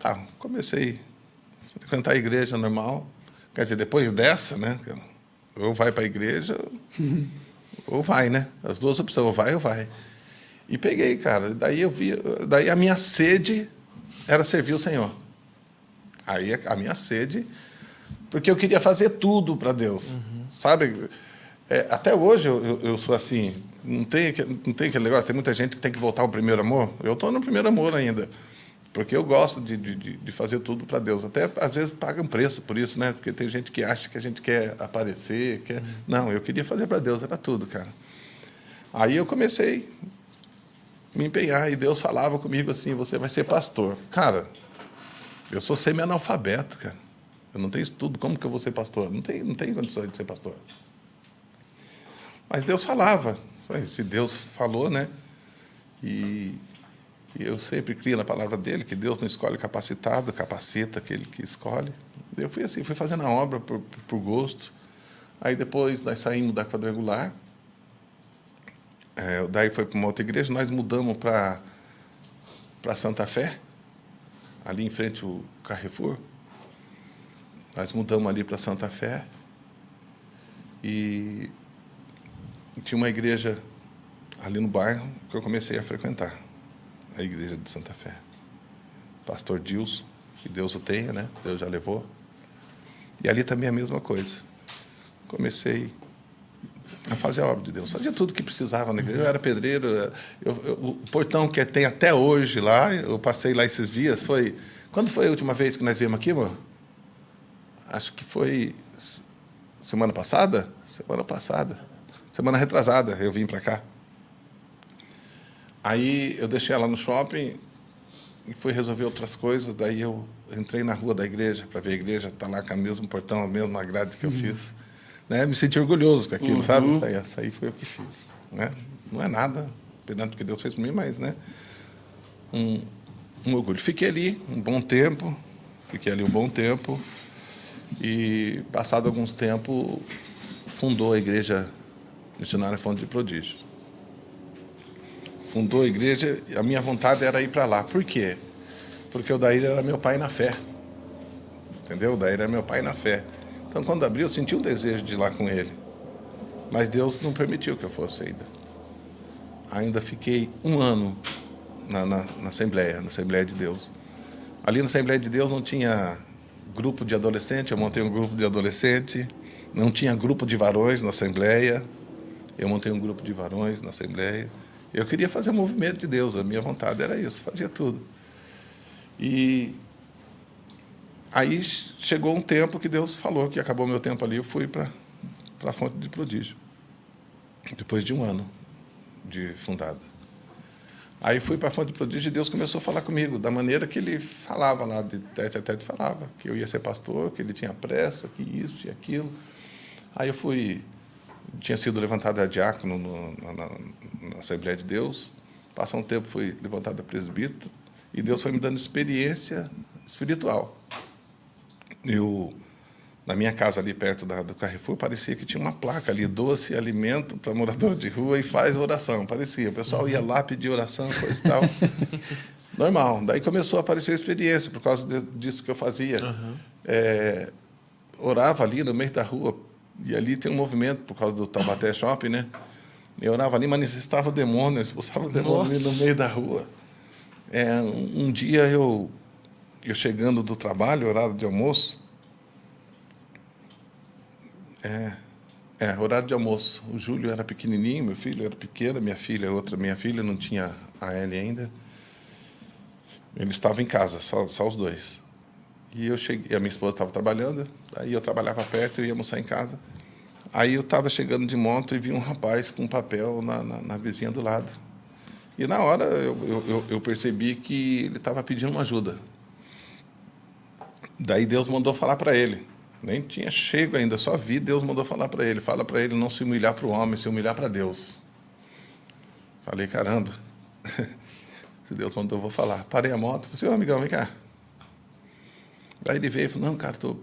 Tá, comecei a frequentar a igreja normal. Quer dizer, depois dessa, né? Ou vai para a igreja, ou vai, né? As duas opções, ou vai ou vai. E peguei, cara. Daí a minha sede era servir o Senhor. Aí a minha sede, porque eu queria fazer tudo para Deus, sabe? Até hoje eu sou assim. Não tem aquele negócio. Tem muita gente que tem que voltar ao primeiro amor. Eu estou no primeiro amor ainda. Porque eu gosto de fazer tudo para Deus. Até, às vezes, paga um preço por isso, né? Porque tem gente que acha que a gente quer aparecer. Não, eu queria fazer para Deus, era tudo, cara. Aí eu comecei a me empenhar e Deus falava comigo assim, você vai ser pastor. Cara, eu sou semi-analfabeto, cara. Eu não tenho estudo, como que eu vou ser pastor? Não tem condições de ser pastor. Mas Deus falava. Se Deus falou, né? E eu sempre crio na palavra dele, que Deus não escolhe capacitado, capacita aquele que escolhe. Eu fui assim, fui fazendo a obra por gosto. Aí depois nós saímos da quadrangular. Daí foi para uma outra igreja, nós mudamos para Santa Fé, ali em frente ao Carrefour. Nós mudamos ali para Santa Fé. E tinha uma igreja ali no bairro que eu comecei a frequentar. A igreja de Santa Fé. Pastor Dilson, que Deus o tenha, né? Deus já levou. E ali também a mesma coisa. Comecei a fazer a obra de Deus. Fazia tudo que precisava na igreja. Eu era pedreiro. O portão que tem até hoje lá, eu passei lá esses dias, foi... Quando foi a última vez que nós viemos aqui, amor? Acho que foi semana passada? Semana passada. Semana retrasada eu vim para cá. Aí eu deixei ela no shopping e fui resolver outras coisas. Daí eu entrei na rua da igreja para ver a igreja, está lá com o mesmo portão, a mesma grade que eu fiz. Né? Me senti orgulhoso com aquilo, sabe? Essa aí foi eu que fiz. Né? Não é nada, perante o que Deus fez por mim, mas né? um orgulho. Fiquei ali um bom tempo, e passado alguns tempos fundou a Igreja Missionária Fonte de Prodígio. Fundou a igreja e a minha vontade era ir para lá. Por quê? Porque o Daír era meu pai na fé. Entendeu? O Daír era meu pai na fé. Então, quando abriu, eu senti um desejo de ir lá com ele. Mas Deus não permitiu que eu fosse ainda. Ainda fiquei um ano na Assembleia de Deus. Ali na Assembleia de Deus não tinha grupo de adolescente, eu montei um grupo de adolescente. Não tinha grupo de varões na Assembleia, eu montei um grupo de varões na Assembleia. Eu queria fazer o movimento de Deus, a minha vontade era isso, fazia tudo. E aí chegou um tempo que Deus falou que acabou meu tempo ali, eu fui para a Fonte de Prodígio, depois de um ano de fundado. Aí fui para a Fonte de Prodígio e Deus começou a falar comigo, da maneira que ele falava lá, de tete a tete falava, que eu ia ser pastor, que ele tinha pressa, que isso e aquilo. Aí eu fui... Tinha sido levantado a diácono na Assembleia de Deus. Passou um tempo, fui levantado a presbítero. E Deus foi me dando experiência espiritual. Na minha casa ali perto do Carrefour, parecia que tinha uma placa ali, doce alimento para morador de rua e faz oração. Parecia. O pessoal ia lá pedir oração, coisa e tal. Normal. Daí começou a aparecer a experiência, por causa disso que eu fazia. Orava ali no meio da rua. E ali tem um movimento, por causa do Taubaté Shopping, né? Eu orava ali, manifestava demônios, expulsava demônios ali no meio da rua. Um dia eu chegando do trabalho, horário de almoço, horário de almoço. O Júlio era pequenininho, meu filho era pequeno, minha filha não tinha a Ellie ainda. Ele estava em casa, só os dois. E eu cheguei, a minha esposa estava trabalhando, aí eu trabalhava perto, eu ia almoçar em casa. Aí eu estava chegando de moto e vi um rapaz com um papel na vizinha do lado. E na hora eu percebi que ele estava pedindo uma ajuda. Daí Deus mandou falar para ele. Nem tinha chego ainda, só vi, Deus mandou falar para ele. Fala para ele não se humilhar para o homem, se humilhar para Deus. Falei, caramba, se Deus mandou, eu vou falar. Parei a moto, falei assim, ô amigão, vem cá. Daí ele veio e falou, não, cara, estou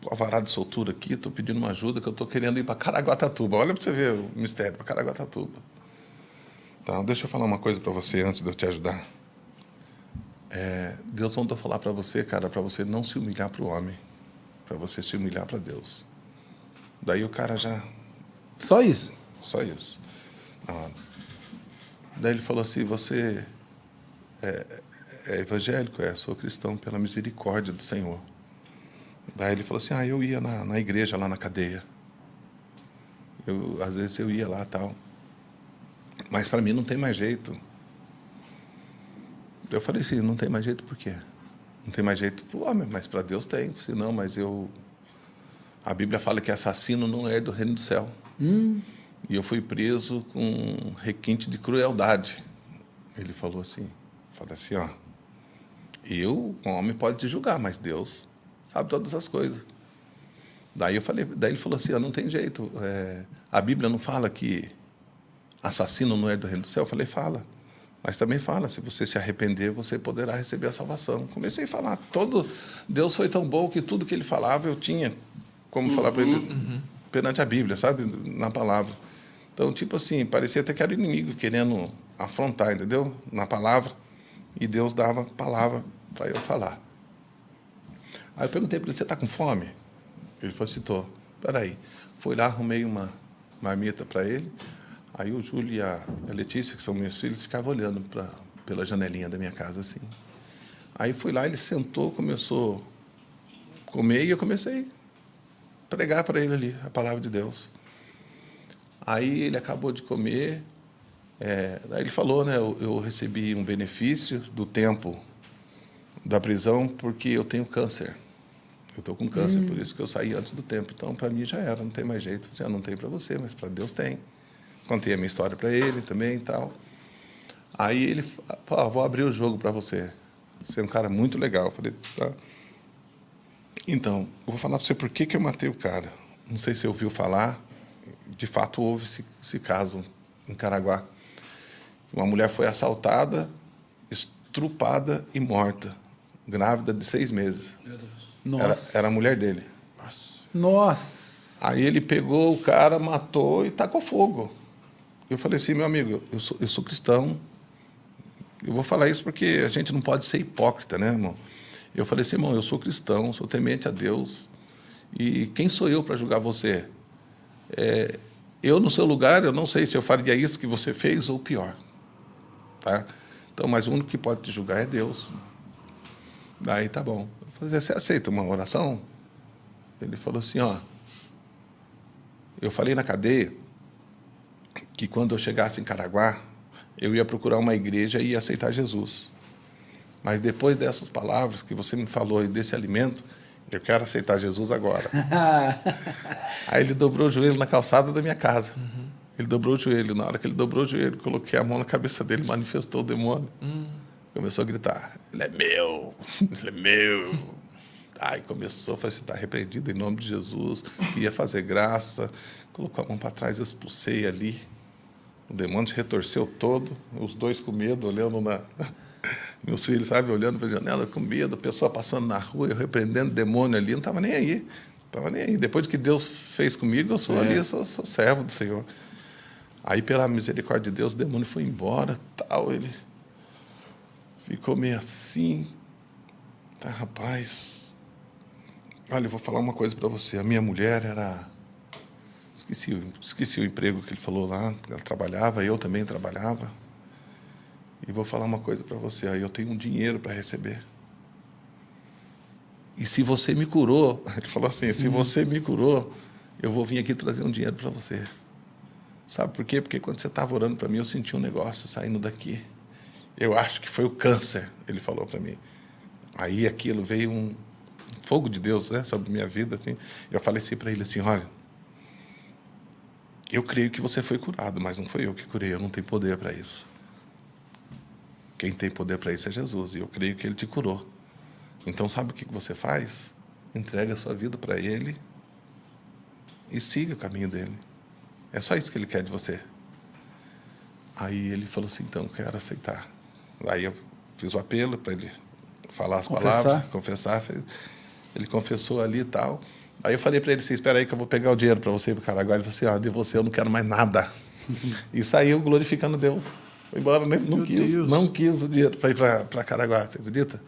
com alvará de soltura aqui, estou pedindo uma ajuda, que eu estou querendo ir para Caraguatatuba. Olha para você ver o mistério, para Caraguatatuba. Então, deixa eu falar uma coisa para você antes de eu te ajudar. Deus mandou falar para você, cara, para você não se humilhar para o homem, para você se humilhar para Deus. Daí o cara já... Só isso? Só isso. Na hora. Daí ele falou assim, você é evangélico? Sou cristão pela misericórdia do Senhor. Daí ele falou assim, eu ia na igreja, lá na cadeia. Às vezes eu ia lá e tal. Mas para mim não tem mais jeito. Eu falei assim, não tem mais jeito por quê? Não tem mais jeito para o homem, mas para Deus tem. Senão, mas a Bíblia fala que assassino não é do reino do céu. E eu fui preso com requinte de crueldade. Ele falou assim, o homem pode te julgar, mas Deus sabe todas as coisas. Daí ele falou assim, não tem jeito. A Bíblia não fala que assassino não é do reino do céu? Eu falei, fala. Mas também fala, se você se arrepender, você poderá receber a salvação. Comecei a falar, Deus foi tão bom que tudo que ele falava eu tinha como falar para ele perante a Bíblia, sabe? Na palavra. Então, tipo assim, parecia até que era o inimigo querendo afrontar, entendeu? Na palavra. E Deus dava palavra para eu falar. Aí eu perguntei para ele, você está com fome? Ele falou assim, estou. Peraí. Fui lá, arrumei uma marmita para ele. Aí o Júlio e a Letícia, que são meus filhos, ficavam olhando pela janelinha da minha casa, assim. Aí fui lá, ele sentou, começou a comer e eu comecei a pregar para ele ali a palavra de Deus. Aí ele acabou de comer, aí ele falou, né, eu recebi um benefício do tempo da prisão porque eu tenho câncer. Eu estou com câncer, por isso que eu saí antes do tempo. Então, para mim já era, não tem mais jeito. Eu falei, não tem para você, mas para Deus tem. Contei a minha história para ele também e tal. Aí ele falou, vou abrir o jogo para você. Você é um cara muito legal. Eu falei, tá. Então, eu vou falar para você por que eu matei o cara. Não sei se você ouviu falar. De fato, houve esse caso em Caraguá. Uma mulher foi assaltada, estrupada e morta. Grávida de 6 meses. Meu Deus. Nossa. Era a mulher dele. Nossa. Aí ele pegou o cara, matou e tacou fogo. Eu falei assim, meu amigo, eu sou cristão. Eu vou falar isso porque a gente não pode ser hipócrita, né, irmão? Eu falei assim, irmão, eu sou cristão, sou temente a Deus. E quem sou eu para julgar você? Eu, no seu lugar, eu não sei se eu faria isso que você fez ou pior. Tá? Então, mas o único que pode te julgar é Deus. Daí, tá bom. Eu falei, você aceita uma oração? Ele falou assim, eu falei na cadeia que quando eu chegasse em Caraguá, eu ia procurar uma igreja e ia aceitar Jesus. Mas depois dessas palavras que você me falou e desse alimento, eu quero aceitar Jesus agora. Aí ele dobrou o joelho na calçada da minha casa. Ele dobrou o joelho. Na hora que ele dobrou o joelho, coloquei a mão na cabeça dele, manifestou o demônio. Começou a gritar, ele é meu, ele é meu. Aí começou, falei, você está repreendido em nome de Jesus. Queria fazer graça. Colocou a mão para trás, eu expulsei ali. O demônio se retorceu todo, os dois com medo, olhando meus filhos, sabe, olhando para a janela com medo, a pessoa passando na rua, eu repreendendo o demônio ali, não estava nem aí. Não estava nem aí. Depois do que Deus fez comigo, eu sou ali, eu sou servo do Senhor. Aí, pela misericórdia de Deus, o demônio foi embora, tal, ele ficou meio assim. Tá, rapaz, olha, eu vou falar uma coisa para você. A minha mulher era... Esqueci o emprego que ele falou lá. Ela trabalhava, eu também trabalhava. E vou falar uma coisa para você. Aí eu tenho um dinheiro para receber. E se você me curou, ele falou assim, se você me curou, eu vou vir aqui trazer um dinheiro para você. Sabe por quê? Porque quando você estava orando para mim, eu senti um negócio saindo daqui. Eu acho que foi o câncer, ele falou para mim. Aí aquilo veio um fogo de Deus, né, sobre minha vida. Assim. Eu falei assim para ele assim, olha, eu creio que você foi curado, mas não foi eu que curei, eu não tenho poder para isso. Quem tem poder para isso é Jesus, e eu creio que Ele te curou. Então, sabe o que você faz? Entrega a sua vida para Ele e siga o caminho dEle. É só isso que Ele quer de você. Aí ele falou assim, então, quero aceitar. Aí eu fiz o apelo para ele falar as palavras, confessar. Ele confessou ali e tal. Aí eu falei para ele assim, espera aí que eu vou pegar o dinheiro para você ir para o Caraguá. Ele falou assim, de você eu não quero mais nada. E saiu glorificando Deus. Foi embora, não quis o dinheiro para ir para Caraguá, você acredita?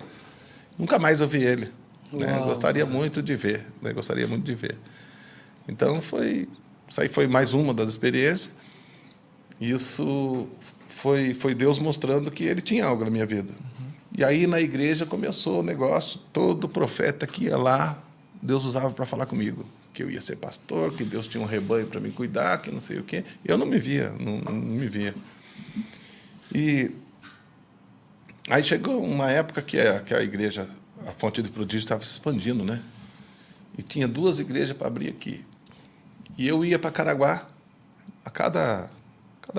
Nunca mais eu vi ele. Né? Gostaria muito de ver, né? Gostaria muito de ver. Então, isso aí foi mais uma das experiências. Isso foi Deus mostrando que ele tinha algo na minha vida. E aí, na igreja, começou o negócio. Todo profeta que ia lá, Deus usava para falar comigo. Que eu ia ser pastor, que Deus tinha um rebanho para me cuidar, que não sei o quê. Eu não me via, não me via. E aí chegou uma época que a igreja, a Fonte de Prodígio, estava se expandindo, né? E tinha 2 igrejas para abrir aqui. E eu ia para Caraguá, a cada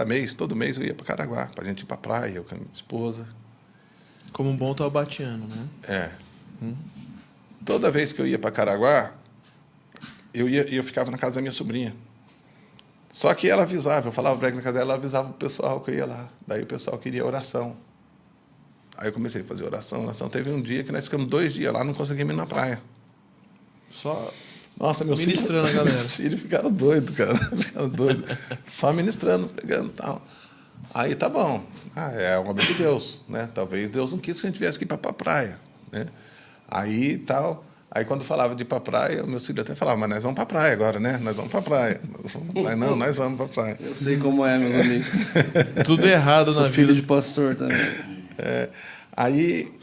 mês, todo mês eu ia para Caraguá, para a gente ir para a praia, eu com a minha esposa. Como um bom taubatiano, né? É. Toda vez que eu ia para Caraguá, eu ficava na casa da minha sobrinha. Só que ela avisava, eu falava para ela na casa dela, ela avisava o pessoal que eu ia lá. Daí o pessoal queria oração. Aí eu comecei a fazer oração. Teve um dia que nós ficamos 2 dias lá, não conseguimos ir na praia. Só nossa, meus ministrando a galera. Meus filhos ficaram doidos, cara. Ficaram doidos. Só ministrando, pregando e tal. Aí tá bom. É uma obra de Deus, né? Talvez Deus não quis que a gente viesse aqui para a praia, né? Aí tal. Aí quando falava de ir para a praia, meus filhos até falavam, mas nós vamos para a praia agora, né? Nós vamos para a praia. Não, nós vamos para a praia. Eu sei como é, meus amigos. Tudo errado na vida. Filho de pastor também. Aí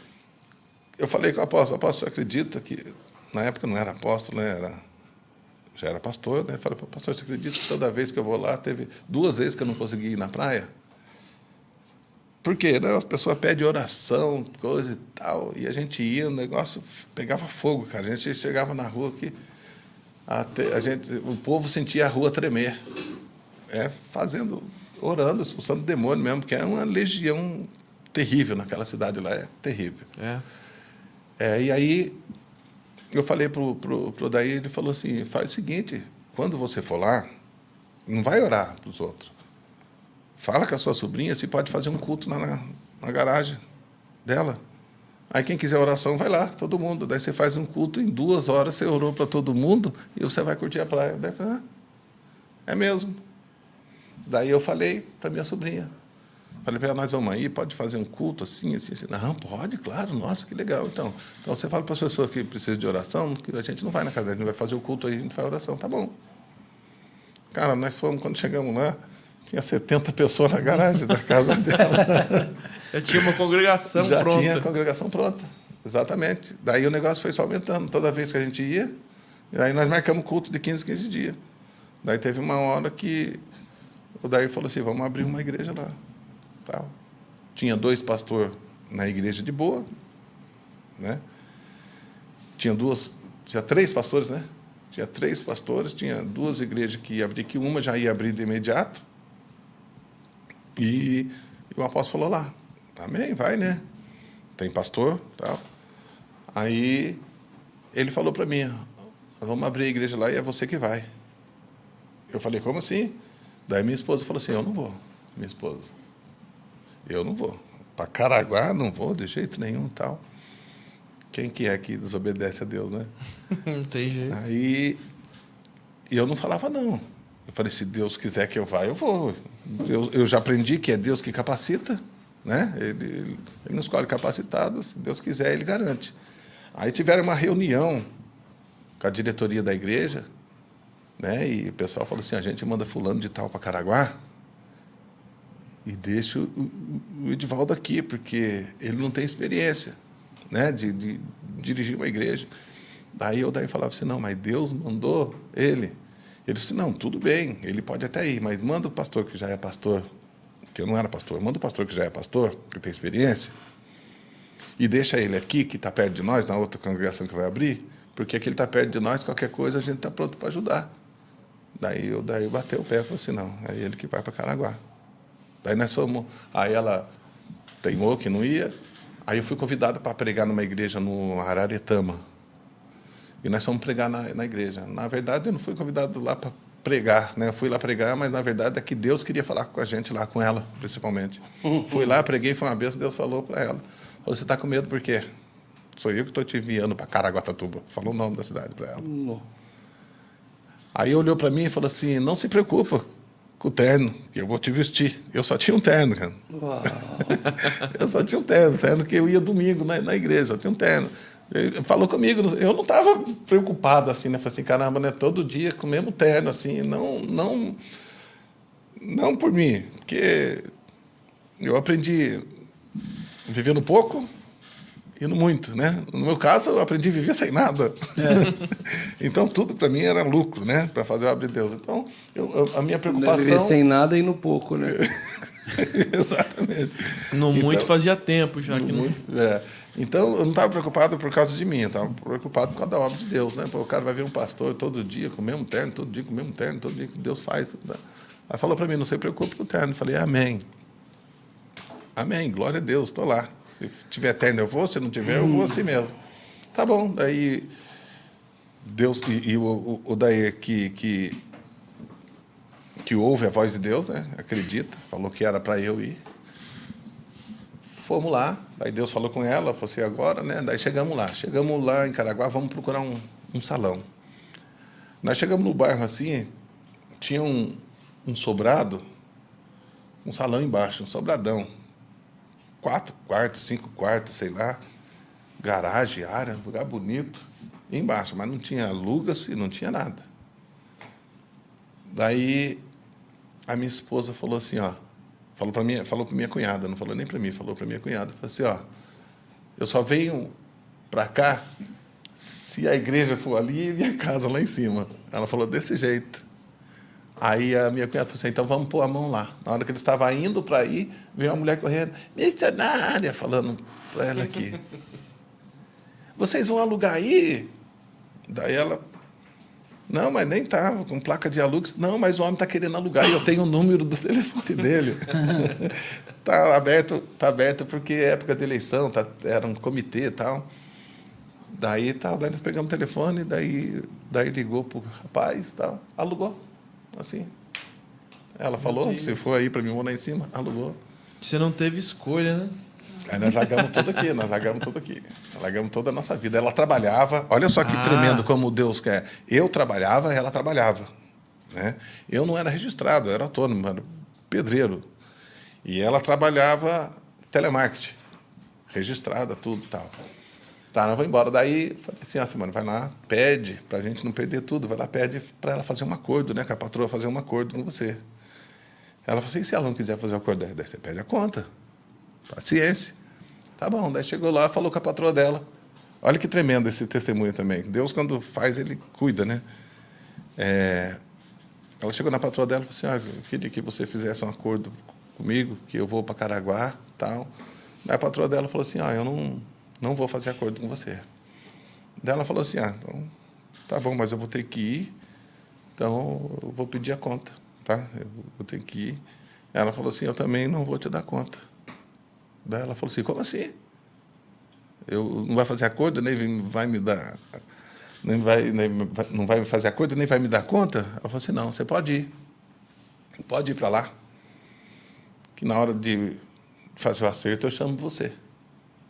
eu falei com o apóstolo, você acredita que... Na época não era apóstolo, né? Já era pastor, né? Falei, pastor, você acredita que toda vez que eu vou lá, teve 2 vezes que eu não consegui ir na praia? Por quê? Né? As pessoas pedem oração, coisa e tal, e a gente ia, o negócio pegava fogo, cara. A gente chegava na rua aqui, o povo sentia a rua tremer. Orando, expulsando demônio mesmo, porque é uma legião terrível naquela cidade lá, é terrível. E aí... Eu falei pro Daí, ele falou assim, faz o seguinte, quando você for lá, não vai orar para os outros. Fala com a sua sobrinha se pode fazer um culto na garagem dela. Aí quem quiser oração, vai lá, todo mundo. Daí você faz um culto, em 2 horas você orou para todo mundo e você vai curtir a praia. Daí eu falei, é mesmo. Daí eu falei para minha sobrinha. Falei para ela, nós vamos aí, pode fazer um culto assim. Não, pode, claro, nossa, que legal. Então você fala para as pessoas que precisam de oração, que a gente não vai na casa dela, a gente vai fazer o culto aí, a gente faz oração, tá bom. Cara, nós fomos, quando chegamos lá, tinha 70 pessoas na garagem da casa dela. Já tinha uma congregação pronta. Já tinha a congregação pronta, exatamente. Daí o negócio foi só aumentando, toda vez que a gente ia, e aí nós marcamos culto de 15 dias. Daí teve uma hora que o Daí falou assim, vamos abrir uma igreja lá. Tal. Tinha 2 pastores na igreja de boa, né? Tinha 3 pastores, né? Tinha 3 pastores, tinha 2 igrejas que ia abrir, que uma já ia abrir de imediato. E o apóstolo falou lá, amém, vai, né? Tem pastor, tal. Aí ele falou para mim, vamos abrir a igreja lá e é você que vai. Eu falei, como assim? Daí minha esposa falou assim, eu não vou, minha esposa. Eu não vou. Para Caraguá, não vou, de jeito nenhum, tal. Quem que é que desobedece a Deus, né? Não tem jeito. Aí, eu não falava não. Eu falei, se Deus quiser que eu vá, eu vou. Eu já aprendi que é Deus que capacita, né? Ele não escolhe capacitados. Se Deus quiser, Ele garante. Aí tiveram uma reunião com a diretoria da igreja, né? E o pessoal falou assim, a gente manda fulano de tal para Caraguá, e deixa o Edivaldo aqui, porque ele não tem experiência, né, de dirigir uma igreja. Daí eu falava assim, não, mas Deus mandou ele. Ele disse, não, tudo bem, ele pode até ir, mas manda o pastor que já é pastor, que eu não era pastor, manda o pastor que já é pastor, que tem experiência, e deixa ele aqui, que está perto de nós, na outra congregação que vai abrir, porque aqui ele está perto de nós, qualquer coisa a gente está pronto para ajudar. Daí eu bateu o pé e falei assim, não, é ele que vai para Caraguá. Daí nós fomos, aí ela teimou que não ia, aí eu fui convidado para pregar numa igreja no Araretama. E nós fomos pregar na igreja. Na verdade, eu não fui convidado lá para pregar, né? Eu fui lá pregar, mas na verdade é que Deus queria falar com a gente lá, com ela, principalmente. Fui lá, preguei, foi uma bênção, Deus falou para ela. Falou, você está com medo por quê? Sou eu que estou te enviando para Caraguatatuba. Falou o nome da cidade para ela. Aí olhou para mim e falou assim, não se preocupa com o terno, que eu vou te vestir. Eu só tinha um terno, cara. Uau. Eu só tinha um terno que eu ia domingo na igreja, eu tinha um terno. Ele falou comigo, eu não estava preocupado assim, né? Falei assim, caramba, né? Todo dia com o mesmo terno, assim, não por mim, porque eu aprendi vivendo pouco e no muito, né? No meu caso, eu aprendi a viver sem nada. Então, tudo para mim era lucro, né? Para fazer a obra de Deus. Então, a minha preocupação... Viver sem nada e no pouco, né? Exatamente. No muito fazia tempo já. Que não... Então, eu não estava preocupado por causa de mim, eu estava preocupado por causa da obra de Deus, né? Pô, o cara vai ver um pastor todo dia com o mesmo terno, todo dia com o mesmo terno, todo dia que Deus faz. Né? Aí falou para mim, não se preocupe com o terno. Eu falei, amém. Amém, glória a Deus, estou lá. Se tiver terno eu vou, se não tiver eu vou assim mesmo. Tá bom, daí Deus, e o daí que ouve a voz de Deus, né? Acredita, falou que era para eu ir. Fomos lá, daí Deus falou com ela, falou assim, agora, né? Daí chegamos lá em Caraguá, vamos procurar um salão. Nós chegamos no bairro assim, tinha um sobrado, um salão embaixo, um sobradão. 4 quartos, 5 quartos, sei lá, garagem, área, lugar bonito, e embaixo, mas não tinha aluga-se, não tinha nada. Daí a minha esposa falou assim, ó, falou para minha cunhada, não falou nem para mim, falou para minha cunhada, falou assim, ó, eu só venho para cá se a igreja for ali e minha casa lá em cima. Ela falou desse jeito. Aí a minha cunhada falou assim, então vamos pôr a mão lá. Na hora que ele estava indo para ir, veio uma mulher correndo, missionária, falando para ela aqui. Vocês vão alugar aí? Daí ela, não, mas nem estava com placa de alugues. Não, mas o homem está querendo alugar e eu tenho o número do telefone dele. Está aberto porque é época de eleição, era um comitê e tal. Daí nós pegamos o telefone, daí ligou para o rapaz e tal, alugou. Assim. Ela falou, se for aí para mim morar em cima, alugou. Você não teve escolha, né? Aí nós largamos tudo aqui, largamos toda a nossa vida. Ela trabalhava, olha só que tremendo como Deus quer. Eu trabalhava, ela trabalhava. Né? Eu não era registrado, eu era autônomo, era pedreiro. E ela trabalhava telemarketing, registrada, tudo e tal. Tá, nós vamos embora. Daí, falei assim, Simone, vai lá, pede, para a gente não perder tudo, vai lá, pede para ela fazer um acordo, né, com a patroa fazer um acordo com você. Ela falou assim, e se ela não quiser fazer o acordo, daí você pede a conta. Paciência. Tá bom, daí chegou lá, falou com a patroa dela. Olha que tremendo esse testemunho também. Deus, quando faz, ele cuida, né? Ela chegou na patroa dela e falou assim, eu queria que você fizesse um acordo comigo, que eu vou para Caraguá, tal. Daí a patroa dela falou assim, eu não vou fazer acordo com você. Daí ela falou assim, então, tá bom, mas eu vou ter que ir, então eu vou pedir a conta, tá? Eu tenho que ir. Ela falou assim, eu também não vou te dar conta. Daí ela falou assim, como assim? Eu não vai fazer acordo, nem vai me dar, não vai fazer acordo, nem vai me dar conta? Ela falou assim, não, você pode ir para lá, que na hora de fazer o acerto eu chamo você.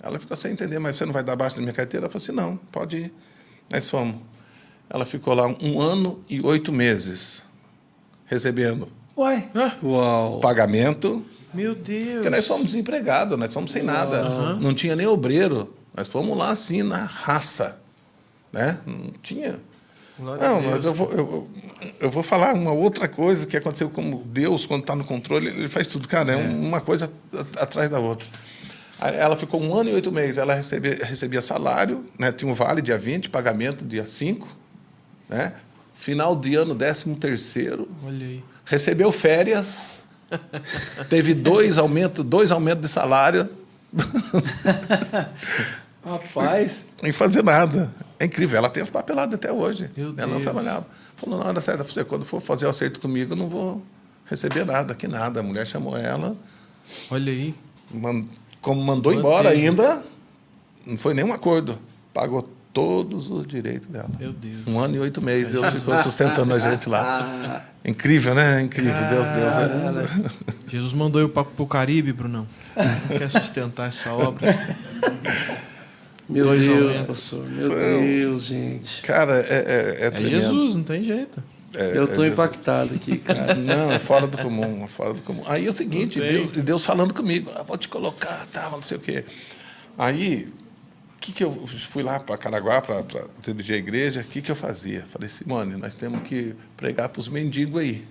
Ela ficou sem entender, mas você não vai dar baixa na minha carteira? Ela falou assim, não, pode ir. Nós fomos. Ela ficou lá 1 ano e 8 meses, recebendo Uau. pagamento. Meu Deus. Porque nós fomos desempregados, nós fomos sem nada. Não tinha nem obreiro. Nós fomos lá assim, na raça. Né? Não tinha. Não, mas eu vou falar uma outra coisa que aconteceu como Deus, quando está no controle, ele faz tudo. Cara, é uma coisa atrás da outra. Ela ficou 1 ano e 8 meses. Ela recebia salário, né? Tinha um vale dia 20, pagamento dia 5. Né? Final de ano, 13º. Olha aí. Recebeu férias. Teve 2 aumentos de salário. Rapaz. Sem fazer nada. É incrível. Ela tem as papeladas até hoje. Meu ela não Deus. trabalhava. Falou, na hora certa, quando for fazer o acerto comigo, eu não vou receber nada, que nada. A mulher chamou ela. Olha aí. Como mandou embora ainda, não foi nenhum acordo. Pagou todos os direitos dela. Meu Deus. 1 ano e 8 meses. Deus ficou sustentando a gente lá. Incrível, né? Incrível. Deus. Jesus mandou eu para o Caribe, Brunão. Não quer sustentar essa obra. Meu Deus, pastor. Meu Deus, gente. Cara, é tremendo. Jesus, não tem jeito. Eu tô impactado aqui, cara. Não, é fora do comum, é fora do comum. Aí é o seguinte, Deus falando comigo, vou te colocar, tá, não sei o quê. Aí, que eu fui lá para Caraguá para dirigir a igreja, o que eu fazia? Falei, Simone, nós temos que pregar para os mendigos aí,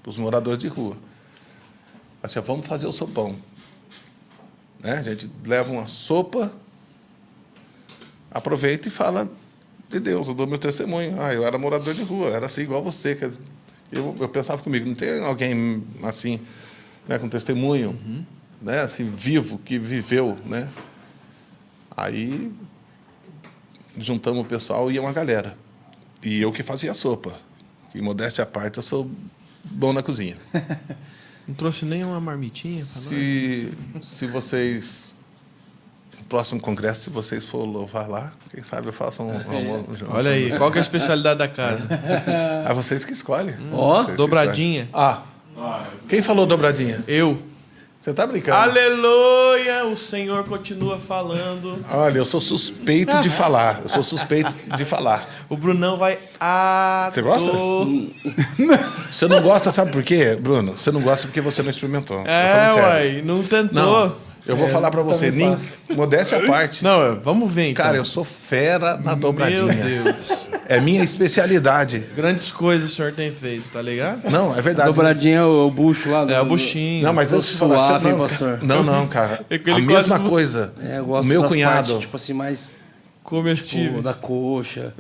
para os moradores de rua. Assim, vamos fazer o sopão. Né? A gente leva uma sopa, aproveita e fala de Deus, eu dou meu testemunho. Eu era morador de rua, era assim, igual você. Eu pensava comigo, não tem alguém assim, né, com testemunho, né, assim, vivo, que viveu, né? Aí, juntamos o pessoal e ia uma galera. E eu que fazia a sopa. E, modéstia à parte, eu sou bom na cozinha. Não trouxe nem uma marmitinha pra nós? Se vocês... No próximo congresso, se vocês for louvar lá, quem sabe eu faço um almoço. Olha aí, qual que é a especialidade da casa? Vocês que escolhem. Dobradinha. Quem falou dobradinha? Eu. Você tá brincando? Aleluia! O Senhor continua falando. Olha, eu sou suspeito de falar. Eu sou suspeito de falar. O Brunão vai... Você gosta? Você não gosta, sabe por quê, Bruno? Você não gosta porque você não experimentou. Uai, não tentou. Não, eu vou falar pra você. Modéstia à parte. Não, vamos ver então. Cara, eu sou fera na dobradinha. Meu Deus. É minha especialidade. Grandes coisas o senhor tem feito, tá ligado? Não, é verdade. Dobradinha é o bucho lá. É o buchinho. Não, mas eu suave, hein, pastor? Não, cara. A mesma coisa. Eu gosto o meu das cunhado. partes, tipo assim, mais... Comestíveis. Da coxa.